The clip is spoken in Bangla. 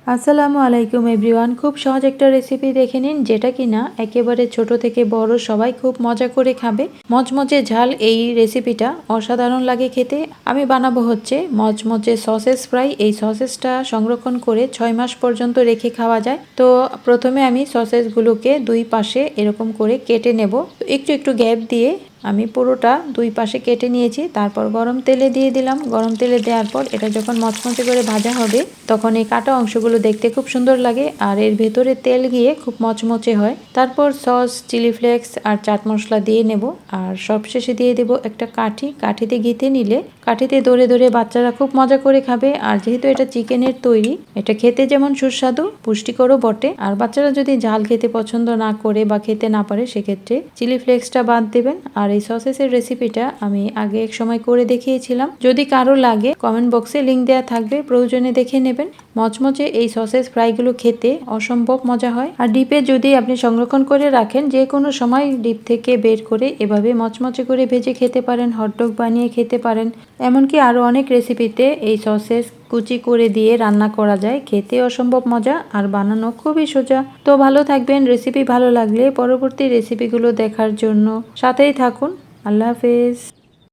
আসসালামু আলাইকুম এভরিওয়ান। খুব সহজ একটা রেসিপি দেখে নিন, যেটা কিনা একেবারে ছোট থেকে বড় সবাই খুব মজা করে খাবে। মচমচে ঝাল এই রেসিপিটা অসাধারণ লাগে খেতে। আমি বানাবো হচ্ছে মচমচে সসেস ফ্রাই। এই সসেসটা সংরক্ষণ করে 6 মাস পর্যন্ত রেখে খাওয়া যায়। তো প্রথমে আমি সসেসগুলোকে দুই পাশে এরকম করে কেটে নেব। একটু একটু গ্যাপ দিয়ে আমি পুরোটা দুই পাশে কেটে নিয়েছি। তারপর গরম তেলে দিয়ে দিলাম। গরম তেলে দেওয়ার পর এটা যখন মচমচে করে ভাজা হবে, তখন এই কাটা অংশগুলো দেখতে খুব সুন্দর লাগে আর এর ভেতরে তেল গিয়ে খুব মচমচে হয়। তারপর সস, চিলি ফ্লেক্স আর চাট মশলা দিয়ে নেব। আর সবশেষে দিয়ে দেব একটা কাঠি। কাঠিতে গেঁথে নিলে কাঠিতে ধরে ধরে বাচ্চারা খুব মজা করে খাবে। আর যেহেতু এটা চিকেনের তৈরি, এটা খেতে যেমন সুস্বাদু, পুষ্টিকরও বটে। আর বাচ্চারা যদি ঝাল খেতে পছন্দ না করে বা খেতে না পারে, সেক্ষেত্রে চিলি ফ্লেক্সটা বাদ দেবেন। আর এই সসেসের রেসিপিটা আমি আগে এক সময় করে দেখিয়েছিলাম। যদি কারো লাগে কমেন্ট বক্সে লিংক দেওয়া থাকবে, প্রয়োজনে দেখে নেবেন। মচমচে এই সসেস ফ্রাইগুলো খেতে অসম্ভব মজা হয়। আর ডিপে যদি আপনি সংরক্ষণ করে রাখেন, যে কোনো সময় ডিপ থেকে বের করে এভাবে মচমচে করে ভেজে খেতে পারেন, হটডগ বানিয়ে খেতে পারেন। এমনকি আরো অনেক রেসিপিতে এই সসেস কুচি করে দিয়ে রান্না করা যায়। খেতে অসম্ভব মজা আর বানানো খুবই সোজা। তো ভালো থাকবেন। রেসিপি ভালো লাগলে পরবর্তী রেসিপিগুলো দেখার জন্য সাথেই থাকুন। আল্লাহ হাফেজ।